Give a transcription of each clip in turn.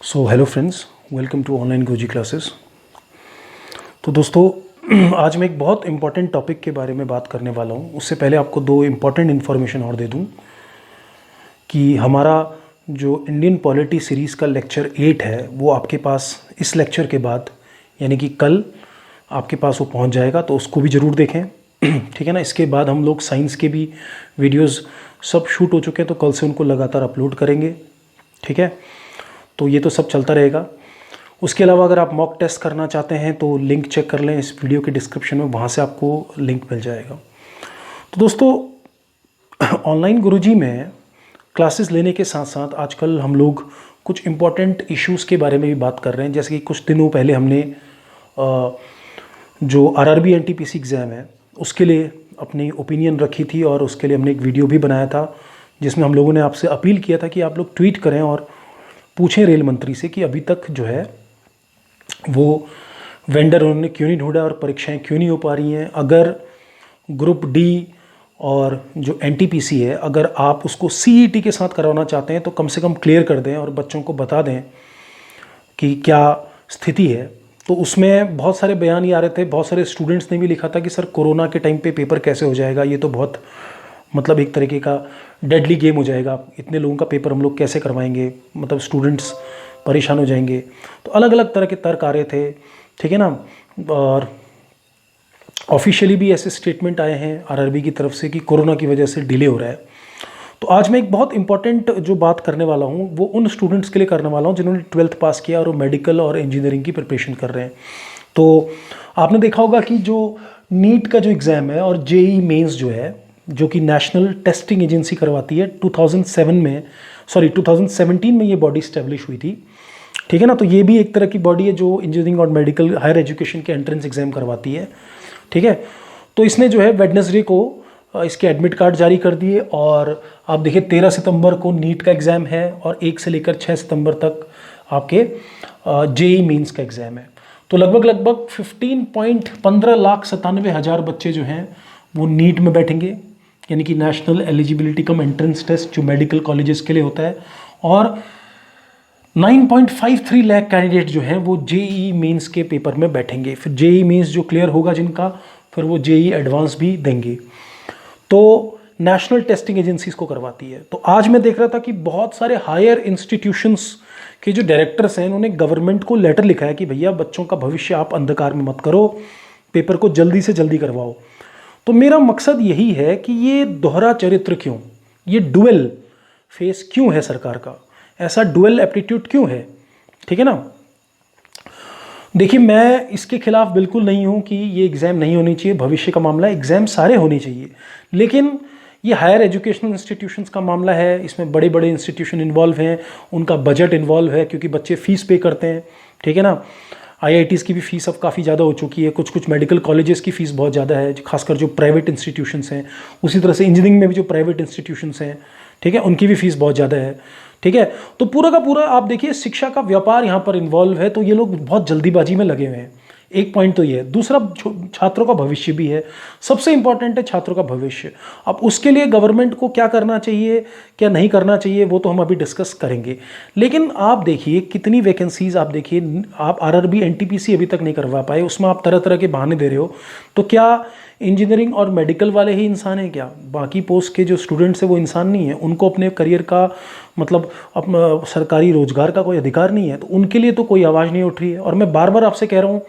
So hello friends, welcome to online Guruji classes. तो दोस्तों, आज मैं एक बहुत इम्पॉर्टेंट टॉपिक के बारे में बात करने वाला हूँ। उससे पहले आपको दो इम्पॉर्टेंट इन्फॉर्मेशन और दे दूँ कि हमारा जो इंडियन पॉलिटी सीरीज़ का लेक्चर 8 है वो आपके पास इस लेक्चर के बाद यानी कि कल आपके पास वो पहुँच जाएगा, तो उसको भी ज़रूर देखें। ठीक है ना। इसके बाद हम लोग साइंस के भी वीडियोज़ सब शूट हो चुके हैं, तो कल से उनको लगातार अपलोड करेंगे। ठीक है, तो ये तो सब चलता रहेगा। उसके अलावा अगर आप मॉक टेस्ट करना चाहते हैं तो लिंक चेक कर लें इस वीडियो के डिस्क्रिप्शन में, वहाँ से आपको लिंक मिल जाएगा। तो दोस्तों, ऑनलाइन गुरुजी में क्लासेस लेने के साथ साथ आजकल हम लोग कुछ इम्पॉर्टेंट इश्यूज़ के बारे में भी बात कर रहे हैं। जैसे कि कुछ दिनों पहले हमने जो आरआरबी एनटीपीसी एग्ज़ाम है उसके लिए अपनी ओपिनियन रखी थी, और उसके लिए हमने एक वीडियो भी बनाया था जिसमें हम लोगों ने आपसे अपील किया था कि आप लोग ट्वीट करें और पूछें रेल मंत्री से कि अभी तक जो है वो वेंडर उन्होंने क्यों नहीं ढूंढा और परीक्षाएं क्यों नहीं हो पा रही हैं। अगर ग्रुप डी और जो एनटीपीसी है, अगर आप उसको सीईटी के साथ करवाना चाहते हैं तो कम से कम क्लियर कर दें और बच्चों को बता दें कि क्या स्थिति है। तो उसमें बहुत सारे बयान ही आ रहे थे, बहुत सारे स्टूडेंट्स ने भी लिखा था कि सर कोरोना के टाइम पे पेपर कैसे हो जाएगा, ये तो बहुत मतलब एक तरीके का डेडली गेम हो जाएगा, इतने लोगों का पेपर हम लोग कैसे करवाएंगे, मतलब स्टूडेंट्स परेशान हो जाएंगे। तो अलग अलग तरह के तर्क आ रहे थे। ठीक है ना। और ऑफिशियली भी ऐसे स्टेटमेंट आए हैं आरआरबी की तरफ से कि कोरोना की वजह से डिले हो रहा है। तो आज मैं एक बहुत इंपॉर्टेंट जो बात करने वाला हूँ वो उन स्टूडेंट्स के लिए करने वाला हूँ जिन्होंने 12th पास किया और वो मेडिकल और इंजीनियरिंग की प्रिपरेशन कर रहे हैं। तो आपने देखा होगा कि जो नीट का जो एग्ज़ाम है और जेई मेंस जो है, जो कि नेशनल टेस्टिंग एजेंसी करवाती है, 2017 में ये बॉडी इस्टेब्लिश हुई थी। ठीक है ना। तो ये भी एक तरह की बॉडी है जो इंजीनियरिंग और मेडिकल हायर एजुकेशन के एंट्रेंस एग्जाम करवाती है। ठीक है। तो इसने जो है वेडनेसडे को इसके एडमिट कार्ड जारी कर दिए, और आप देखिए 13 सितंबर को नीट का एग्ज़ाम है और 1 से लेकर 6 सितंबर तक आपके जेई मीन्स का एग्ज़ाम है। तो लगभग 15,97,00,97 बच्चे जो हैं वो नीट में बैठेंगे, यानी कि national eligibility cum entrance test जो मेडिकल कॉलेजेस के लिए होता है, और 9.53 लाख कैंडिडेट जो हैं वो जेई मेंस के पेपर में बैठेंगे। फिर जेई मेंस जो क्लियर होगा जिनका, फिर वो जेई एडवांस भी देंगे। तो नेशनल टेस्टिंग एजेंसी इसको करवाती है। तो आज मैं देख रहा था कि बहुत सारे हायर इंस्टीट्यूशंस के जो डायरेक्टर्स हैं उन्होंने गवर्नमेंट को लेटर लिखा है कि भैया बच्चों का भविष्य आप अंधकार में मत करो, पेपर को जल्दी से जल्दी करवाओ। तो मेरा मकसद यही है कि ये दोहरा चरित्र क्यों, ये डुअल फेस क्यों है सरकार का, ऐसा डुअल एप्टीट्यूड क्यों है। ठीक है ना। देखिए, मैं इसके खिलाफ बिल्कुल नहीं हूं कि ये एग्ज़ाम नहीं होनी चाहिए, भविष्य का मामला है, एग्ज़ाम सारे होने चाहिए। लेकिन ये हायर एजुकेशनल इंस्टीट्यूशंस का मामला है, इसमें बड़े बड़े इंस्टीट्यूशन इन्वॉल्व हैं, उनका बजट इन्वॉल्व है क्योंकि बच्चे फ़ीस पे करते हैं। ठीक है ना। आईआईटीज़ की भी फ़ीस अब काफ़ी ज़्यादा हो चुकी है, कुछ मेडिकल कॉलेजेस की फ़ीस बहुत ज़्यादा है, खासकर जो प्राइवेट इंस्टीट्यूशंस हैं। उसी तरह से इंजीनियरिंग में भी जो प्राइवेट इंस्टीट्यूशंस हैं, ठीक है, उनकी भी फ़ीस बहुत ज़्यादा है। ठीक है। तो पूरा का पूरा आप देखिए शिक्षा का व्यापार यहाँ पर इन्वॉल्व है, तो ये लोग बहुत जल्दीबाजी में लगे हुए हैं। एक पॉइंट तो ये है। दूसरा, छात्रों का भविष्य भी है, सबसे इंपॉर्टेंट है छात्रों का भविष्य। अब उसके लिए गवर्नमेंट को क्या करना चाहिए, क्या नहीं करना चाहिए, वो तो हम अभी डिस्कस करेंगे। लेकिन आप देखिए कितनी वैकेंसीज, आप देखिए आप आरआरबी एनटीपीसी अभी तक नहीं करवा पाए, उसमें आप तरह तरह के बहाने दे रहे हो। तो क्या इंजीनियरिंग और मेडिकल वाले ही इंसान हैं क्या? बाकी पोस्ट के जो स्टूडेंट्स हैं वो इंसान नहीं है? उनको अपने करियर का मतलब अपना सरकारी रोजगार का कोई अधिकार नहीं है? तो उनके लिए तो कोई आवाज़ नहीं उठ रही है। और मैं बार बार आपसे कह रहा हूँ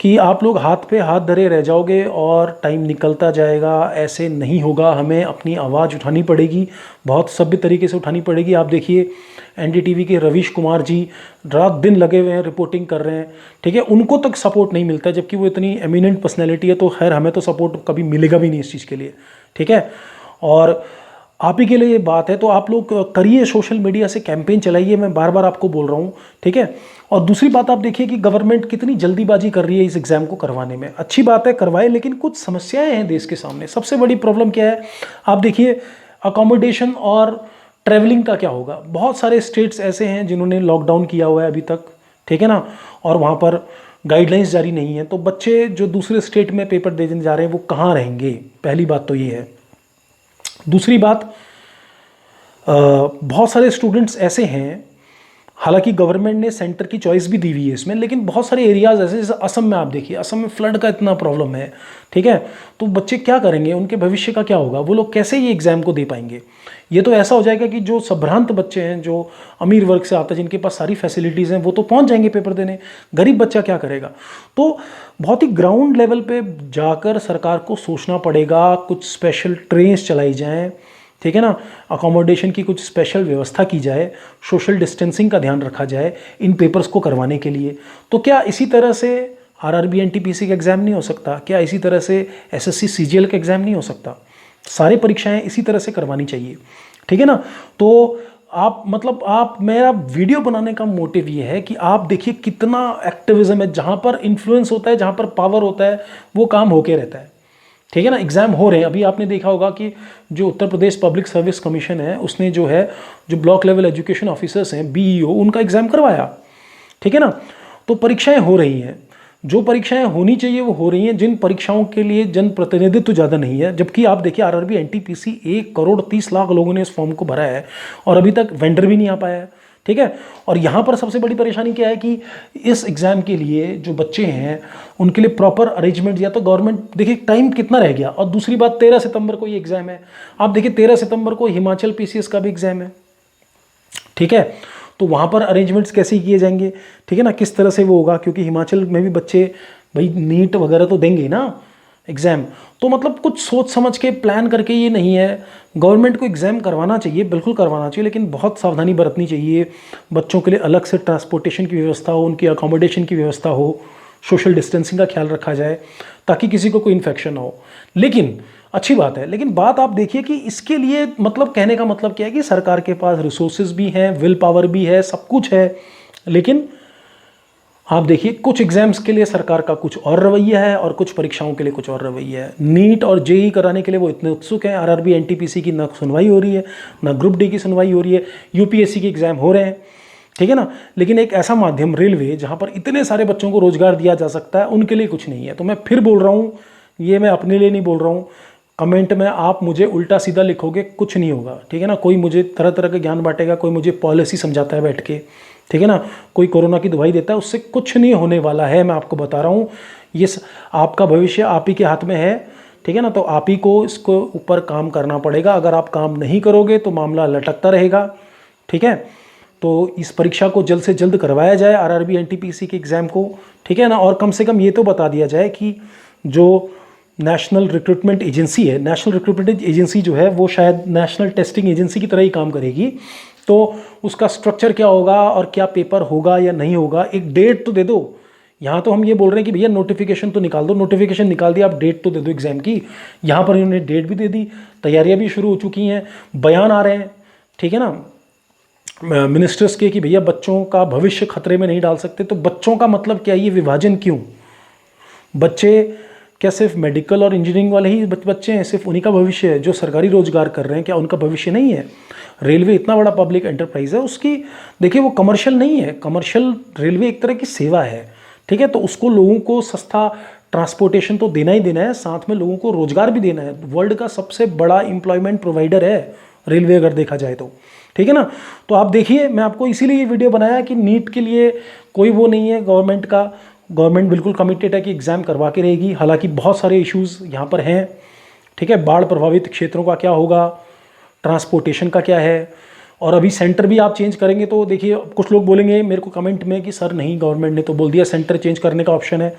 कि आप लोग हाथ पे हाथ धरे रह जाओगे और टाइम निकलता जाएगा, ऐसे नहीं होगा। हमें अपनी आवाज़ उठानी पड़ेगी, बहुत सभ्य तरीके से उठानी पड़ेगी। आप देखिए एनडीटीवी के रवीश कुमार जी रात दिन लगे हुए हैं, रिपोर्टिंग कर रहे हैं। ठीक है, उनको तक सपोर्ट नहीं मिलता, जबकि वो इतनी एमिनेंट पर्सनैलिटी है। तो खैर हमें तो सपोर्ट कभी मिलेगा भी नहीं इस चीज़ के लिए। ठीक है। और आप ही के लिए ये बात है, तो आप लोग करिए, सोशल मीडिया से कैंपेन चलाइए, मैं बार बार आपको बोल रहा हूँ। ठीक है। और दूसरी बात आप देखिए कि गवर्नमेंट कितनी जल्दीबाजी कर रही है इस एग्ज़ाम को करवाने में। अच्छी बात है, करवाए, लेकिन कुछ समस्याएं हैं देश के सामने। सबसे बड़ी प्रॉब्लम क्या है, आप देखिए अकोमोडेशन और ट्रैवलिंग का क्या होगा। बहुत सारे स्टेट्स ऐसे हैं जिन्होंने लॉकडाउन किया हुआ है अभी तक। ठीक है ना। और वहाँ पर गाइडलाइंस जारी नहीं है, तो बच्चे जो दूसरे स्टेट में पेपर देने जा रहे हैं वो कहाँ रहेंगे, पहली बात तो ये है। दूसरी बात, बहुत सारे स्टूडेंट्स ऐसे हैं हालांकि गवर्नमेंट ने सेंटर की चॉइस भी दी हुई है इसमें, लेकिन बहुत सारे एरियाज ऐसे, जैसे असम में आप देखिए, असम में फ्लड का इतना प्रॉब्लम है, ठीक है। तो बच्चे क्या करेंगे, उनके भविष्य का क्या होगा, वो लोग कैसे ये एग्ज़ाम को दे पाएंगे। ये तो ऐसा हो जाएगा कि जो संभ्रांत बच्चे हैं, जो अमीर वर्ग से आते हैं, जिनके पास सारी फैसिलिटीज़ हैं, वो तो पहुंच जाएंगे पेपर देने, गरीब बच्चा क्या करेगा। तो बहुत ही ग्राउंड लेवल पे जाकर सरकार को सोचना पड़ेगा, कुछ स्पेशल ट्रेन्स चलाई जाएँ, ठीक है ना, अकोमोडेशन की कुछ स्पेशल व्यवस्था की जाए, सोशल डिस्टेंसिंग का ध्यान रखा जाए इन पेपर्स को करवाने के लिए। तो क्या इसी तरह से आरआरबी एनटीपीसी का एग्ज़ाम नहीं हो सकता, क्या इसी तरह से एसएससी सीजीएल का एग्ज़ाम नहीं हो सकता। सारी परीक्षाएं इसी तरह से करवानी चाहिए, ठीक है ना। तो आप मेरा वीडियो बनाने का मोटिव ये है कि आप देखिए कितना एक्टिविज्म है, जहाँ पर इन्फ्लुएंस होता है, जहाँ पर पावर होता है, वो काम होके रहता है, ठीक है ना। एग्ज़ाम हो रहे हैं, अभी आपने देखा होगा कि जो Uttar Pradesh public service commission है, उसने जो है, जो ब्लॉक लेवल एजुकेशन ऑफिसर्स हैं, बीईओ, उनका एग्ज़ाम करवाया, ठीक है ना। तो परीक्षाएं हो रही हैं, जो परीक्षाएं होनी चाहिए वो हो रही हैं। जिन परीक्षाओं के लिए जन प्रतिनिधित्व ज़्यादा नहीं है, जबकि आप देखिए आरआरबी एनटीपीसी 1,30,00,000 लोगों ने इस फॉर्म को भरा है और अभी तक वेंडर भी नहीं आ पाया है, ठीक है। और यहाँ पर सबसे बड़ी परेशानी क्या है कि इस एग्ज़ाम के लिए जो बच्चे हैं उनके लिए प्रॉपर अरेंजमेंट, या तो गवर्नमेंट, देखिए टाइम कितना रह गया। और दूसरी बात, 13 सितंबर को ये एग्ज़ाम है। आप देखिए 13 सितंबर को हिमाचल पीसीएस का भी एग्ज़ाम है, ठीक है। तो वहाँ पर अरेंजमेंट्स कैसे किए जाएंगे, ठीक है ना, किस तरह से वो होगा, क्योंकि हिमाचल में भी बच्चे भाई नीट वगैरह तो देंगे ना एग्ज़ाम। तो मतलब कुछ सोच समझ के प्लान करके, ये नहीं है, गवर्नमेंट को एग्ज़ाम करवाना चाहिए, बिल्कुल करवाना चाहिए, लेकिन बहुत सावधानी बरतनी चाहिए। बच्चों के लिए अलग से ट्रांसपोर्टेशन की व्यवस्था हो, उनकी अकोमोडेशन की व्यवस्था हो, सोशल डिस्टेंसिंग का ख्याल रखा जाए ताकि किसी को कोई इन्फेक्शन ना हो। लेकिन अच्छी बात है, लेकिन बात आप देखिए कि इसके लिए मतलब कहने का मतलब क्या है कि सरकार के पास रिसोर्सेज भी हैं, विल पावर भी है, सब कुछ है, लेकिन आप देखिए कुछ एग्जाम्स के लिए सरकार का कुछ और रवैया है और कुछ परीक्षाओं के लिए कुछ और रवैया है। नीट और जेई कराने के लिए वो इतने उत्सुक हैं, आरआरबी एनटीपीसी की ना सुनवाई हो रही है, ना ग्रुप डी की सुनवाई हो रही है, यूपीएससी के एग्ज़ाम हो रहे हैं, ठीक है ना। लेकिन एक ऐसा माध्यम रेलवे जहाँ पर इतने सारे बच्चों को रोजगार दिया जा सकता है, उनके लिए कुछ नहीं है। तो मैं फिर बोल रहा हूँ, ये मैं अपने लिए नहीं बोल रहा हूँ, कमेंट में आप मुझे उल्टा सीधा लिखोगे, कुछ नहीं होगा, ठीक है ना। कोई मुझे तरह तरह का ज्ञान बांटेगा, कोई मुझे पॉलिसी समझाता है बैठ के, ठीक है ना, कोई कोरोना की दवाई देता है, उससे कुछ नहीं होने वाला है। मैं आपको बता रहा हूँ, ये आपका भविष्य आप ही के हाथ में है, ठीक है ना। तो आप ही को इसको ऊपर काम करना पड़ेगा। अगर आप काम नहीं करोगे तो मामला लटकता रहेगा, ठीक है। तो इस परीक्षा को जल्द से जल्द करवाया जाए, आरआरबी एनटीपीसी के एग्ज़ाम को, ठीक है ना। और कम से कम ये तो बता दिया जाए कि जो नेशनल रिक्रूटमेंट एजेंसी है, नेशनल रिक्रूटमेंट एजेंसी जो है वो शायद नेशनल टेस्टिंग एजेंसी की तरह ही काम करेगी। तो उसका स्ट्रक्चर क्या होगा और क्या पेपर होगा या नहीं होगा, एक डेट तो दे दो। यहाँ तो हम ये बोल रहे हैं कि भैया नोटिफिकेशन तो निकाल दो, नोटिफिकेशन निकाल दिया, आप डेट तो दे दो एग्ज़ाम की। यहाँ पर इन्होंने डेट भी दे दी, तैयारियाँ भी शुरू हो चुकी हैं, बयान आ रहे हैं, ठीक है ना, मिनिस्टर्स के, कि भैया बच्चों का भविष्य खतरे में नहीं डाल सकते। तो बच्चों का मतलब क्या, ये विभाजन क्यों? बच्चे क्या सिर्फ मेडिकल और इंजीनियरिंग वाले ही बच्चे हैं, सिर्फ उन्हीं का भविष्य है? जो सरकारी रोजगार कर रहे हैं, क्या उनका भविष्य नहीं है? रेलवे इतना बड़ा पब्लिक एंटरप्राइज है, उसकी देखिए वो कमर्शियल नहीं है, कमर्शियल रेलवे एक तरह की सेवा है, ठीक है। तो उसको लोगों को सस्ता ट्रांसपोर्टेशन तो देना ही देना है, साथ में लोगों को रोजगार भी देना है। वर्ल्ड का सबसे बड़ा एम्प्लॉयमेंट प्रोवाइडर है रेलवे, अगर देखा जाए तो, ठीक है ना। तो आप देखिए, मैं आपको इसीलिए ये वीडियो बनाया कि नीट के लिए कोई वो नहीं है गवर्नमेंट का, गवर्नमेंट बिल्कुल कमिटेड है कि एग्ज़ाम करवा के रहेगी। हालांकि बहुत सारे इश्यूज़ यहाँ पर हैं, ठीक है। बाढ़ प्रभावित क्षेत्रों का क्या होगा, ट्रांसपोर्टेशन का क्या है, और अभी सेंटर भी आप चेंज करेंगे तो देखिए कुछ लोग बोलेंगे मेरे को कमेंट में कि सर नहीं, गवर्नमेंट ने तो बोल दिया सेंटर चेंज करने का ऑप्शन है।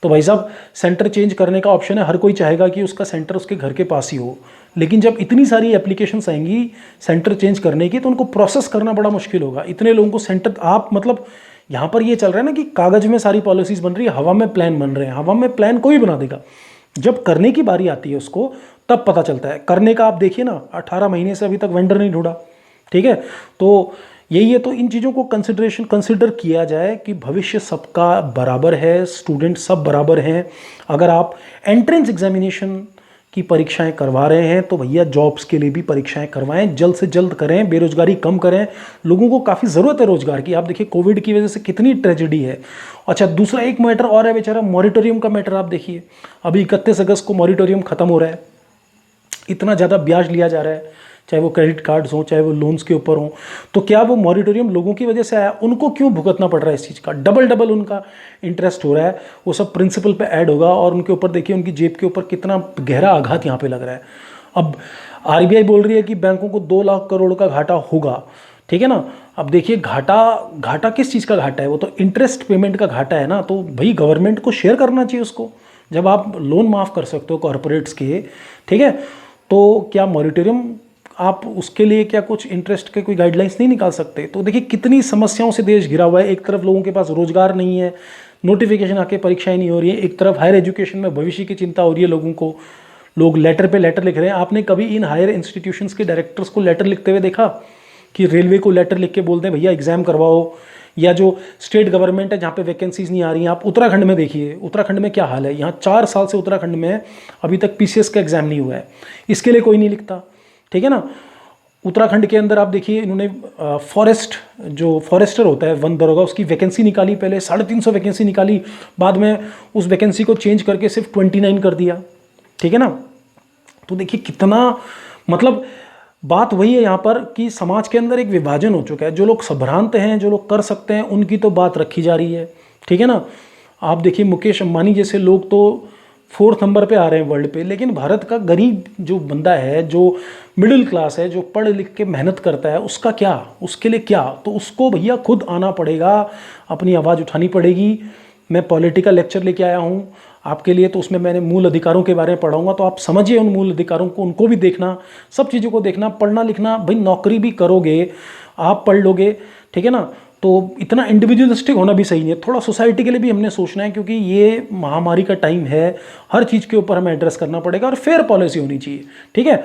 तो भाई साहब, सेंटर चेंज करने का ऑप्शन है, हर कोई चाहेगा कि उसका सेंटर उसके घर के पास ही हो, लेकिन जब इतनी सारी एप्लीकेशंस आएंगी सेंटर चेंज करने की, तो उनको प्रोसेस करना बड़ा मुश्किल होगा। इतने लोगों को सेंटर, आप मतलब यहाँ पर ये चल रहा है ना कि कागज़ में सारी पॉलिसीज़ बन रही है, हवा में प्लान बन रहे हैं। हवा में प्लान कोई बना देगा, जब करने की बारी आती है उसको तब पता चलता है। करने का आप देखिए ना, 18 महीने से अभी तक वेंडर नहीं ढूंढा, ठीक है। तो यही है, तो इन चीज़ों को कंसिडर किया जाए कि भविष्य सबका बराबर है, स्टूडेंट सब बराबर हैं। अगर आप एंट्रेंस एग्जामिनेशन की परीक्षाएं करवा रहे हैं तो भैया जॉब्स के लिए भी परीक्षाएं करवाएं, जल्द से जल्द करें, बेरोजगारी कम करें। लोगों को काफ़ी ज़रूरत है रोजगार की। आप देखिए कोविड की वजह से कितनी ट्रेजेडी है। अच्छा, दूसरा एक मैटर और है बेचारा, मॉरिटोरियम का मैटर। आप देखिए अभी 31 अगस्त को मॉरिटोरियम ख़त्म हो रहा है, इतना ज़्यादा ब्याज लिया जा रहा है, चाहे वो क्रेडिट कार्ड्स हों, चाहे वो लोन्स के ऊपर हों। तो क्या वो मॉरिटोरियम लोगों की वजह से आया? उनको क्यों भुगतना पड़ रहा है इस चीज़ का? डबल डबल उनका इंटरेस्ट हो रहा है, वो सब प्रिंसिपल पे ऐड होगा और उनके ऊपर देखिए, उनकी जेब के ऊपर कितना गहरा आघात यहाँ पे लग रहा है। अब आरबीआई बोल रही है कि बैंकों को 2 लाख करोड़ का घाटा होगा, ठीक है ना। अब देखिए घाटा किस चीज़ का घाटा है? वो तो इंटरेस्ट पेमेंट का घाटा है ना। तो भाई गवर्नमेंट को शेयर करना चाहिए उसको, जब आप लोन माफ़ कर सकते हो कॉरपोरेट्स के, ठीक है। तो क्या मॉरिटोरियम आप उसके लिए क्या कुछ इंटरेस्ट के कोई गाइडलाइंस नहीं निकाल सकते? तो देखिए कितनी समस्याओं से देश घिरा हुआ है। एक तरफ लोगों के पास रोजगार नहीं है, नोटिफिकेशन आके परीक्षाएं नहीं हो रही है, एक तरफ हायर एजुकेशन में भविष्य की चिंता हो रही है लोगों को, लोग लेटर पे लेटर लिख रहे हैं। आपने कभी इन हायर इंस्टीट्यूशंस के डायरेक्टर्स को लेटर लिखते हुए देखा कि रेलवे को लेटर लिख के बोलते हैं भैया एग्जाम करवाओ? या जो स्टेट गवर्नमेंट है जहाँ पे वैकेंसीज नहीं आ रही हैं, आप उत्तराखंड में देखिए, उत्तराखंड में क्या हाल है। यहाँ 4 साल से उत्तराखंड में अभी तक पीसीएस का एग्जाम नहीं हुआ है, इसके लिए कोई नहीं लिखता, ठीक है ना। उत्तराखंड के अंदर आप देखिए, इन्होंने जो फॉरेस्टर होता है, वन दरोगा, उसकी वैकेंसी निकाली, पहले 350 वैकेंसी निकाली, बाद में उस वैकेंसी को चेंज करके सिर्फ 29 कर दिया, ठीक है ना। तो देखिए कितना, मतलब बात वही है यहाँ पर कि समाज के अंदर एक विभाजन हो चुका है। जो लोग संभ्रांत हैं, जो लोग कर सकते हैं, उनकी तो बात रखी जा रही है, ठीक है ना। आप देखिए मुकेश अंबानी जैसे लोग तो 4th नंबर पे आ रहे हैं वर्ल्ड पे, लेकिन भारत का गरीब जो बंदा है, जो मिडिल क्लास है, जो पढ़ लिख के मेहनत करता है, उसका क्या, उसके लिए क्या? तो उसको भैया खुद आना पड़ेगा, अपनी आवाज़ उठानी पड़ेगी। मैं पॉलिटिकल लेक्चर लेके आया हूँ आपके लिए, तो उसमें मैंने मूल अधिकारों के बारे में पढ़ाऊंगा, तो आप समझिए उन मूल अधिकारों को, उनको भी देखना, सब चीज़ों को देखना, पढ़ना लिखना। भाई नौकरी भी करोगे, आप पढ़ लोगे, ठीक है ना। तो इतना इंडिविजुअलिस्टिक होना भी सही नहीं है, थोड़ा सोसाइटी के लिए भी हमने सोचना है, क्योंकि ये महामारी का टाइम है, हर चीज़ के ऊपर हमें एड्रेस करना पड़ेगा और फेयर पॉलिसी होनी चाहिए, ठीक है।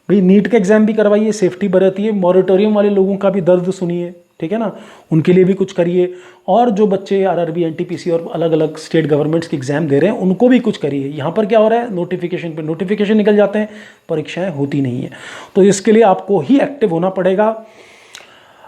भाई नीट का एग्जाम भी करवाइए, सेफ्टी बरतिए, मॉरिटोरियम वाले लोगों का भी दर्द सुनिए, ठीक है ना, उनके लिए भी कुछ करिए। और जो बच्चे आरआरबी, एनटीपीसी और अलग अलग स्टेट गवर्नमेंट्स के एग्जाम दे रहे हैं, उनको भी कुछ करिए। यहाँ पर क्या हो रहा है, नोटिफिकेशन पे नोटिफिकेशन निकल जाते हैं, परीक्षाएं होती नहीं है। तो इसके लिए आपको ही एक्टिव होना पड़ेगा।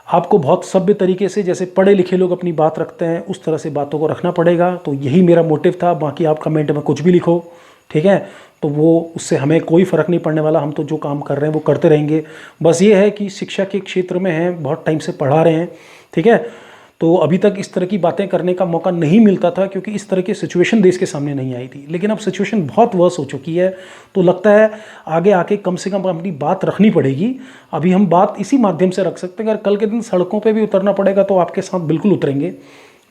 आपको बहुत सभ्य तरीके से, जैसे पढ़े लिखे लोग अपनी बात रखते हैं, उस तरह से बातों को रखना पड़ेगा। तो यही मेरा मोटिव था। बाकी आप कमेंट में कुछ भी लिखो, ठीक है, तो वो उससे हमें कोई फ़र्क नहीं पड़ने वाला। हम तो जो काम कर रहे हैं वो करते रहेंगे। बस ये है कि शिक्षा के क्षेत्र में हैं, बहुत टाइम से पढ़ा रहे हैं, ठीक है। तो अभी तक इस तरह की बातें करने का मौका नहीं मिलता था, क्योंकि इस तरह की सिचुएशन देश के सामने नहीं आई थी। लेकिन अब सिचुएशन बहुत वर्स हो चुकी है, तो लगता है आगे आके कम से कम अपनी बात रखनी पड़ेगी। अभी हम बात इसी माध्यम से रख सकते हैं, अगर कल के दिन सड़कों पे भी उतरना पड़ेगा तो आपके साथ बिल्कुल उतरेंगे,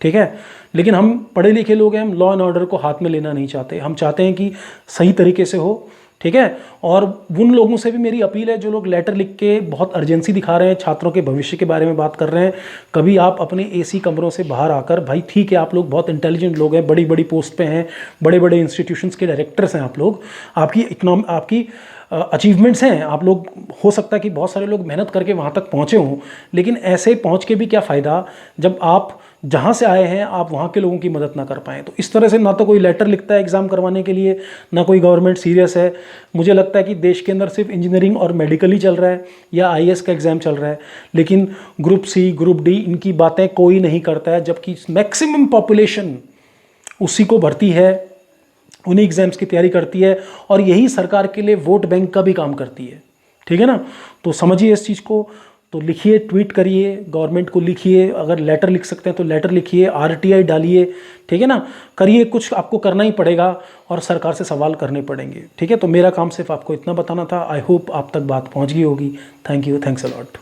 ठीक है। लेकिन हम पढ़े लिखे लोग हैं, हम लॉ एंड ऑर्डर को हाथ में लेना नहीं चाहते। हम चाहते हैं कि सही तरीके से हो, ठीक है। और उन लोगों से भी मेरी अपील है जो लोग लेटर लिख के बहुत अर्जेंसी दिखा रहे हैं, छात्रों के भविष्य के बारे में बात कर रहे हैं, कभी आप अपने एसी कमरों से बाहर आकर, भाई ठीक है, आप लोग बहुत इंटेलिजेंट लोग हैं, बड़ी बड़ी पोस्ट पे हैं, बड़े बड़े इंस्टीट्यूशंस के डायरेक्टर्स हैं आप लोग, आपकी अचीवमेंट्स हैं, आप लोग, हो सकता है कि बहुत सारे लोग मेहनत करके वहाँ तक पहुँचे हों, लेकिन ऐसे पहुँच के भी क्या फ़ायदा जब आप जहाँ से आए हैं आप वहाँ के लोगों की मदद ना कर पाएँ। तो इस तरह से ना तो कोई लेटर लिखता है एग्ज़ाम करवाने के लिए, ना कोई गवर्नमेंट सीरियस है। मुझे लगता है कि देश के अंदर सिर्फ इंजीनियरिंग और मेडिकल ही चल रहा है, या आईएएस का एग्ज़ाम चल रहा है, लेकिन ग्रुप सी, ग्रुप डी, इनकी बातें कोई नहीं करता है, जबकि मैक्सिमम पॉपुलेशन उसी को भरती है, उन्हीं एग्ज़ाम्स की तैयारी करती है, और यही सरकार के लिए वोट बैंक का भी काम करती है, ठीक है ना। तो समझिए इस चीज़ को। तो लिखिए, ट्वीट करिए, गवर्नमेंट को लिखिए, अगर लेटर लिख सकते हैं तो लेटर लिखिए, आरटीआई डालिए, ठीक है ना, करिए, कुछ आपको करना ही पड़ेगा और सरकार से सवाल करने पड़ेंगे, ठीक है। तो मेरा काम सिर्फ आपको इतना बताना था। आई होप आप तक बात पहुंच गई होगी। Thank you, thanks a lot.